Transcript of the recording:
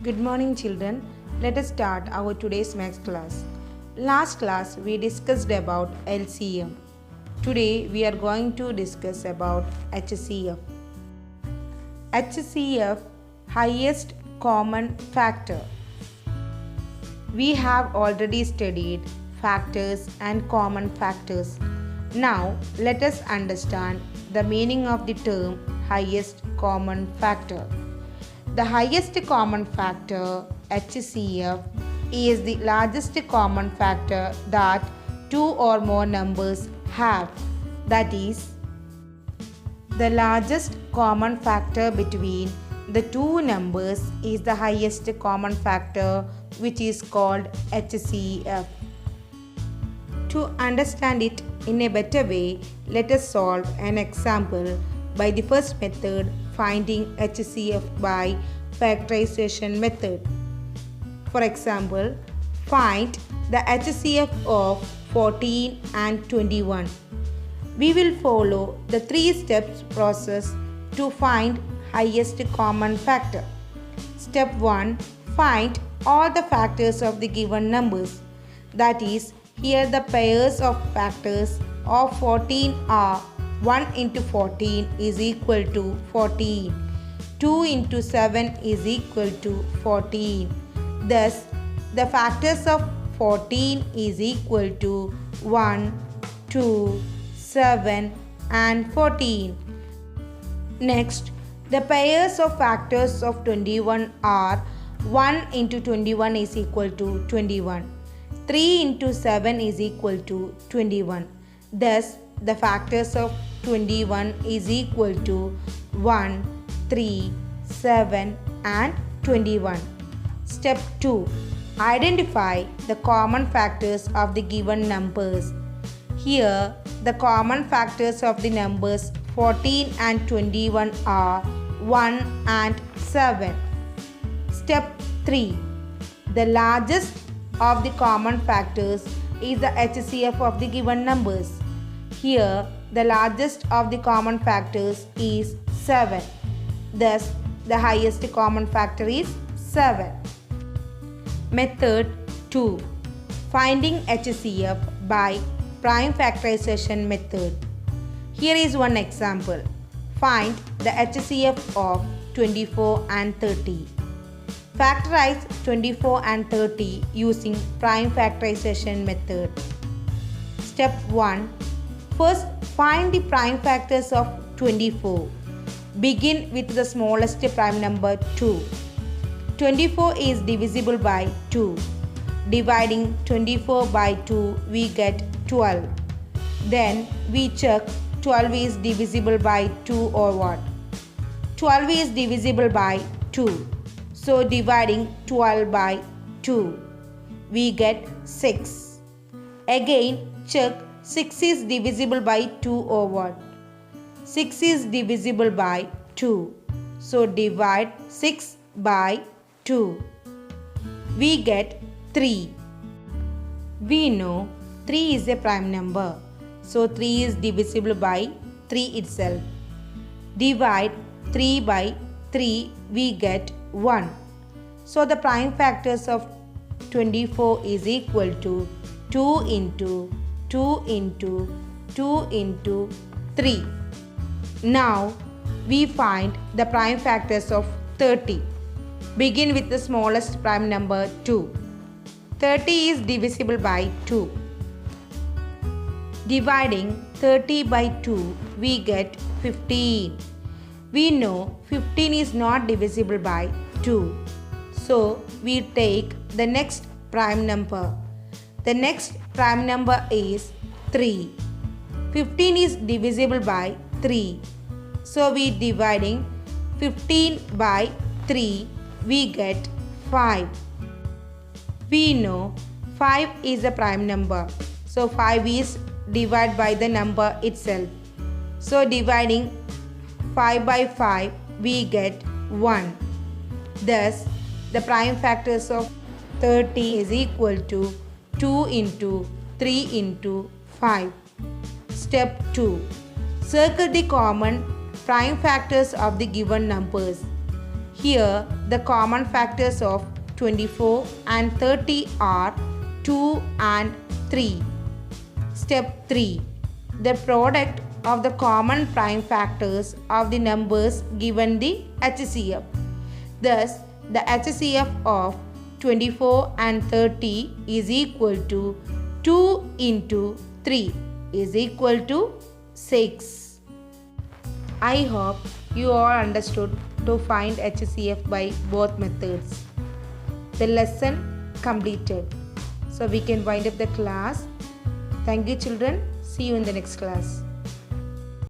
Good morning, children. Let us start our today's maths class. Last class we discussed about LCM. Today we are going to discuss about HCF. HCF, highest common factor. We have already studied factors and common factors. Now let us understand the meaning of the term highest common factor. The highest common factor, HCF, is the largest common factor that two or more numbers have. That is, the largest common factor between the two numbers is the highest common factor, which is called HCF. To understand it in a better way, let us solve an example by the first method, finding HCF by factorization method. For example, find the HCF of 14 and 21. We will follow the 3 steps process to find highest common factor. Step 1. Find all the factors of the given numbers. That is, here the pairs of factors of 14 are 1 into 14 is equal to 14. 2 into 7 is equal to 14. Thus, the factors of 14 is equal to 1, 2, 7 and 14. Next, the pairs of factors of 21 are 1 into 21 is equal to 21. 3 into 7 is equal to 21. Thus, the factors of 21 is equal to 1, 3, 7 and 21. Step 2. Identify the common factors of the given numbers. Here, the common factors of the numbers 14 and 21 are 1 and 7. Step 3. The largest of the common factors is the HCF of the given numbers. Here, the largest of the common factors is 7. Thus, the highest common factor is 7. Method 2. Finding HCF by prime factorization method. Here is one example. Find the HCF of 24 and 30. Factorize 24 and 30 using prime factorization method. Step 1. First, find the prime factors of 24. Begin with the smallest prime number 2. 24 is divisible by 2. Dividing 24 by 2, we get 12. Then we check 12 is divisible by 2 or what? 12 is divisible by 2. So dividing 12 by 2, we get 6. Again check 6 is divisible by 2 or what? 6 is divisible by 2. So divide 6 by 2. We get 3. We know 3 is a prime number. So 3 is divisible by 3 itself. Divide 3 by 3, we get 1. So the prime factors of 24 is equal to 2 into 2 into 2 into 3. Now we find the prime factors of 30. Begin with the smallest prime number 2. 30 is divisible by 2. Dividing 30 by 2, we get 15. We know 15 is not divisible by 2. So we take the next prime number. The next prime number is 3. 15 is divisible by 3. So we dividing 15 by 3, we get 5. We know 5 is a prime number. So 5 is divided by the number itself. So dividing 5 by 5, we get 1. Thus, the prime factors of 30 is equal to 2 into 3 into 5. Step 2. Circle the common prime factors of the given numbers. Here the common factors of 24 and 30 are 2 and 3. Step 3. The product of the common prime factors of the numbers given the HCF. Thus, the HCF of 24 and 30 is equal to 2 into 3 is equal to 6. I hope you all understood to find HCF by both methods. The lesson completed. So we can wind up the class. Thank you children. See you in the next class.